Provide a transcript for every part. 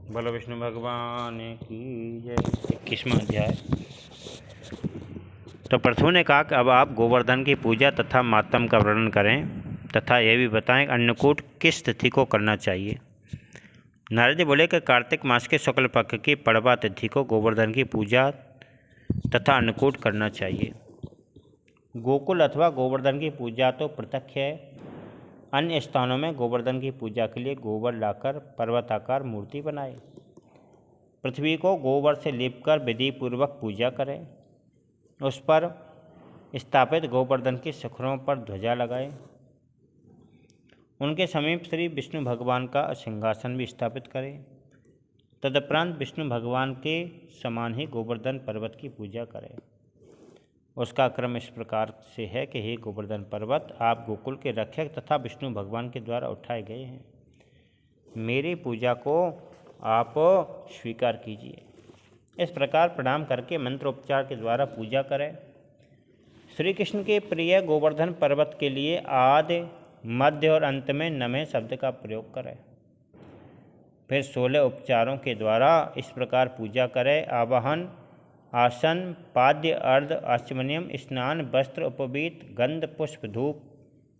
बोलो विष्णु भगवान की जय। 21वां अध्याय। तो प्रथु ने कहा कि अब आप गोवर्धन की पूजा तथा मातम का वर्णन करें तथा यह भी बताएं अन्नकूट किस तिथि को करना चाहिए। नारद जी बोले कि कार्तिक मास के शुक्ल पक्ष की पड़वा तिथि को गोवर्धन की पूजा तथा अन्नकूट करना चाहिए। गोकुल अथवा गोवर्धन की पूजा तो पृथक है। अन्य स्थानों में गोवर्धन की पूजा के लिए गोबर लाकर पर्वताकार मूर्ति बनाए, पृथ्वी को गोबर से लीपकर विधि पूर्वक पूजा करें, उस पर स्थापित गोवर्धन के शिखरों पर ध्वजा लगाए, उनके समीप श्री विष्णु भगवान का सिंहासन भी स्थापित करें। तदुपरांत विष्णु भगवान के समान ही गोवर्धन पर्वत की पूजा करें। उसका क्रम इस प्रकार से है कि हे गोवर्धन पर्वत, आप गोकुल के रक्षक तथा विष्णु भगवान के द्वारा उठाए गए हैं। मेरी पूजा को आप स्वीकार कीजिए। इस प्रकार प्रणाम करके मंत्रोपचार के द्वारा पूजा करें। श्री कृष्ण के प्रिय गोवर्धन पर्वत के लिए आदि, मध्य और अंत में नमे शब्द का प्रयोग करें। फिर 16 उपचारों के द्वारा इस प्रकार पूजा करें। आवाहन, आसन, पाद्य, अर्ध, आचमनियम, स्नान, वस्त्र, उपवीत, गंध, पुष्प, धूप,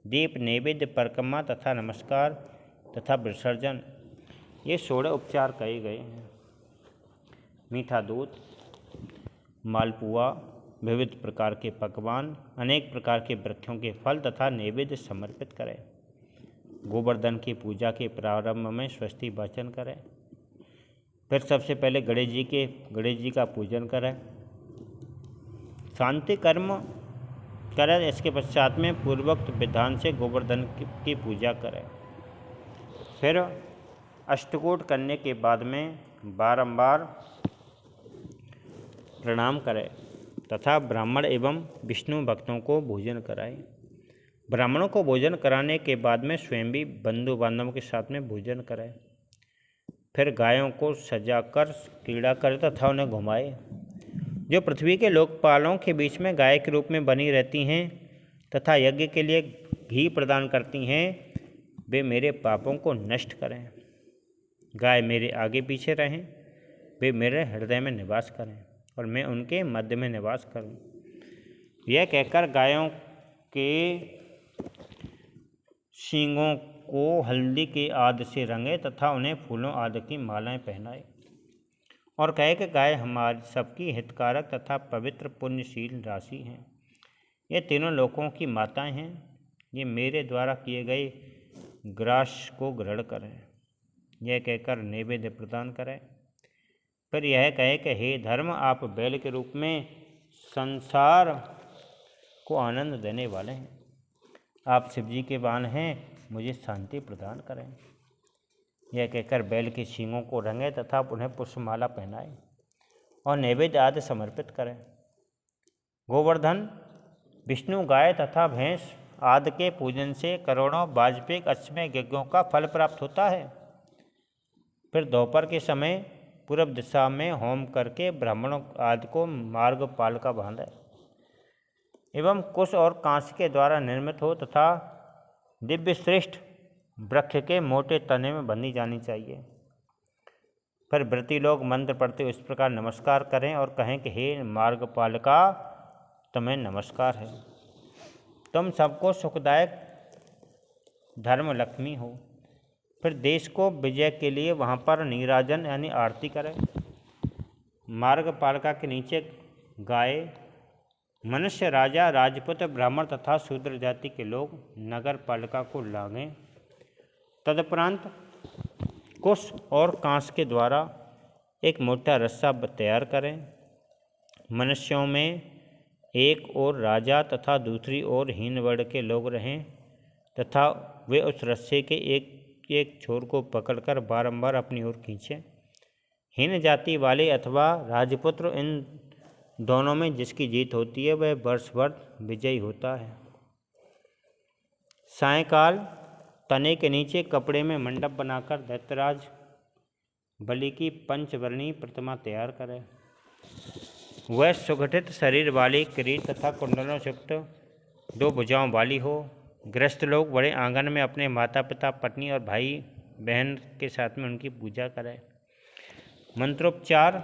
दीप, नैवेद्य, परिक्रमा तथा नमस्कार तथा विसर्जन, ये 16 उपचार कहे गए हैं। मीठा दूध, मालपुआ, विविध प्रकार के पकवान, अनेक प्रकार के वृक्षों के फल तथा नैवेद्य समर्पित करें। गोवर्धन की पूजा के प्रारंभ में स्वस्ति वाचन करें। फिर सबसे पहले गणेश जी का पूजन करें, शांति कर्म करें। इसके पश्चात में पूर्वोक्त विधान से गोवर्धन की पूजा करें। फिर अष्टकूट करने के बाद में बारंबार प्रणाम करें तथा ब्राह्मण एवं विष्णु भक्तों को भोजन कराएं। ब्राह्मणों को भोजन कराने के बाद में स्वयं भी बंधु बांधवों के साथ में भोजन करें। फिर गायों को सजाकर क्रीड़ा करें तथा उन्हें घुमाए। जो पृथ्वी के लोकपालों के बीच में गाय के रूप में बनी रहती हैं तथा यज्ञ के लिए घी प्रदान करती हैं, वे मेरे पापों को नष्ट करें। गाय मेरे आगे पीछे रहें, वे मेरे हृदय में निवास करें और मैं उनके मध्य में निवास करूं। यह कहकर गायों के सींगों को हल्दी के आदि से रंगे तथा उन्हें फूलों आदि की मालाएं पहनाए और कहे कि गाय हमारी सबकी हितकारक तथा पवित्र पुण्यशील राशि हैं। ये तीनों लोकों की माताएं हैं। ये मेरे द्वारा किए गए ग्रास को ग्रहण करें। यह कहकर नैवेद्य प्रदान करें। फिर यह कहे कि हे धर्म, आप बैल के रूप में संसार को आनंद देने वाले हैं। आप शिव जी के वाहन हैं, मुझे शांति प्रदान करें। यह कहकर बैल के सींगों को रंगे तथा उन्हें पुष्पमाला पहनाए और नैवेद्य आदि समर्पित करें। गोवर्धन, विष्णु, गाय तथा भैंस आदि के पूजन से करोड़ों वाजपेयिक अश्वमेध यज्ञों का फल प्राप्त होता है। फिर दोपहर के समय पूर्व दिशा में होम करके ब्राह्मणों आदि को मार्गपाल का बांधे एवं कुश और कांस्य के द्वारा निर्मित हो तथा दिव्य श्रेष्ठ वृक्ष के मोटे तने में बंधी जानी चाहिए। फिर व्रती लोग मंत्र पढ़ते इस प्रकार नमस्कार करें और कहें कि हे मार्गपालिका, तुम्हें नमस्कार है। तुम सबको सुखदायक धर्म लक्ष्मी हो। फिर देश को विजय के लिए वहाँ पर नीराजन यानी आरती करें। मार्गपालिका के नीचे गाय, मनुष्य, राजा, राजपुत्र, ब्राह्मण तथा शूद्र जाति के लोग नगर पालिका को लांघें। तदुपरांत कुश और कांस के द्वारा एक मोटा रस्सा तैयार करें। मनुष्यों में एक ओर राजा तथा दूसरी ओर हीन वर्ण के लोग रहें तथा वे उस रस्से के एक एक छोर को पकड़कर बारंबार अपनी ओर खींचें। हीन जाति वाले अथवा राजपुत्र, इन दोनों में जिसकी जीत होती है वह वर्ष भर विजयी होता है। सायंकाल तने के नीचे कपड़े में मंडप बनाकर दैत्यराज बलि की पंचवर्णीय प्रतिमा तैयार करें। वह सुगठित शरीर वाली, किरीट तथा कुंडलों से युक्त, 2 भुजाओं वाली हो। गृहस्थ लोग बड़े आंगन में अपने माता पिता, पत्नी और भाई बहन के साथ में उनकी पूजा करें। मंत्रोपचार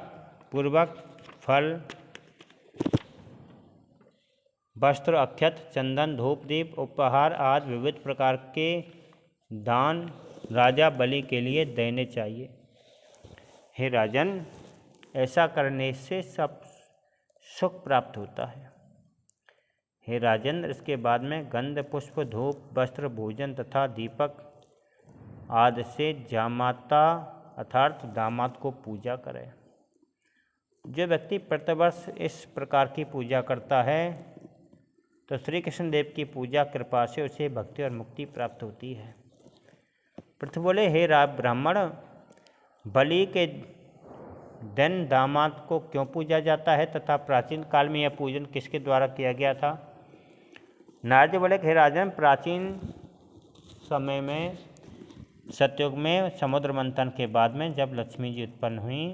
पूर्वक फल, वस्त्र, अक्षत, चंदन, धूप, दीप, उपहार आदि विविध प्रकार के दान राजा बलि के लिए देने चाहिए। हे राजन, ऐसा करने से सब सुख प्राप्त होता है। हे राजेंद्र, इसके बाद में गंध, पुष्प, धूप, वस्त्र, भोजन तथा दीपक आदि से जामाता अर्थात दामाद को पूजा करें। जो व्यक्ति प्रतिवर्ष इस प्रकार की पूजा करता है तो श्री कृष्ण देव की पूजा कृपा से उसे भक्ति और मुक्ति प्राप्त होती है। पृथु बोले, हे ब्राह्मण, बलि के दिन दामाद को क्यों पूजा जाता है तथा प्राचीन काल में यह पूजन किसके द्वारा किया गया था? नारद बोले, हे राजन, प्राचीन समय में सतयुग में समुद्र मंथन के बाद में जब लक्ष्मी जी उत्पन्न हुई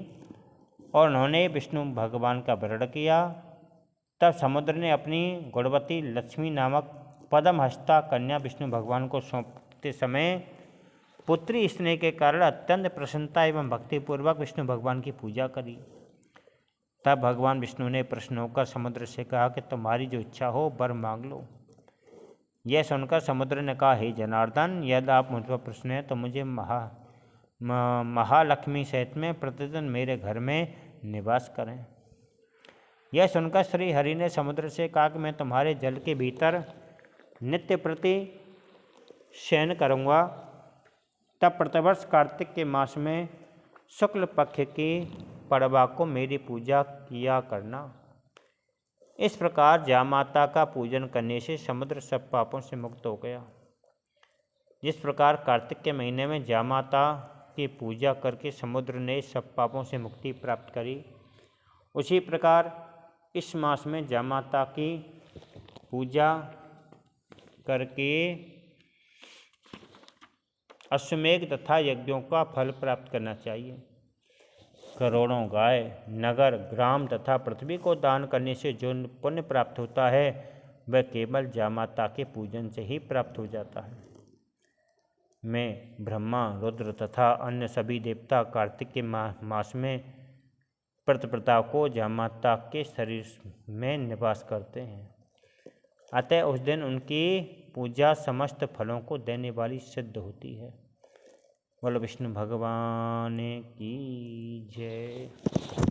और उन्होंने विष्णु भगवान का वर्ण किया, तब समुद्र ने अपनी गुणवती लक्ष्मी नामक पद्म हस्ता कन्या विष्णु भगवान को सौंपते समय पुत्री स्नेह के कारण अत्यंत प्रसन्नता एवं भक्तिपूर्वक विष्णु भगवान की पूजा करी। तब भगवान विष्णु ने प्रसन्न होकर समुद्र से कहा कि तुम्हारी जो इच्छा हो वर मांग लो। यह सुनकर समुद्र ने कहा, हे जनार्दन, यदि आप मुझ पर प्रसन्न हैं तो मुझे महालक्ष्मी सहित में प्रतिदिन मेरे घर में निवास करें। यह सुनकर श्री हरि ने समुद्र से कहा कि मैं तुम्हारे जल के भीतर नित्य प्रति शयन करूँगा। तब प्रतिवर्ष कार्तिक के मास में शुक्ल पक्ष की पड़वा को मेरी पूजा किया करना। इस प्रकार जामाता का पूजन करने से समुद्र सब पापों से मुक्त हो गया। जिस प्रकार कार्तिक के महीने में जामाता की पूजा करके समुद्र ने सब पापों से मुक्ति प्राप्त करी, उसी प्रकार इस मास में जामाता की पूजा करके अश्वमेघ तथा यज्ञों का फल प्राप्त करना चाहिए। करोड़ों गाय, नगर, ग्राम तथा पृथ्वी को दान करने से जो पुण्य प्राप्त होता है वह केवल जामाता के पूजन से ही प्राप्त हो जाता है। मैं, ब्रह्मा, रुद्र तथा अन्य सभी देवता कार्तिक के मास में प्रतिप्रता को जामाता के शरीर में निवास करते हैं। अतः उस दिन उनकी पूजा समस्त फलों को देने वाली सिद्ध होती है। बोलो विष्णु भगवान की जय।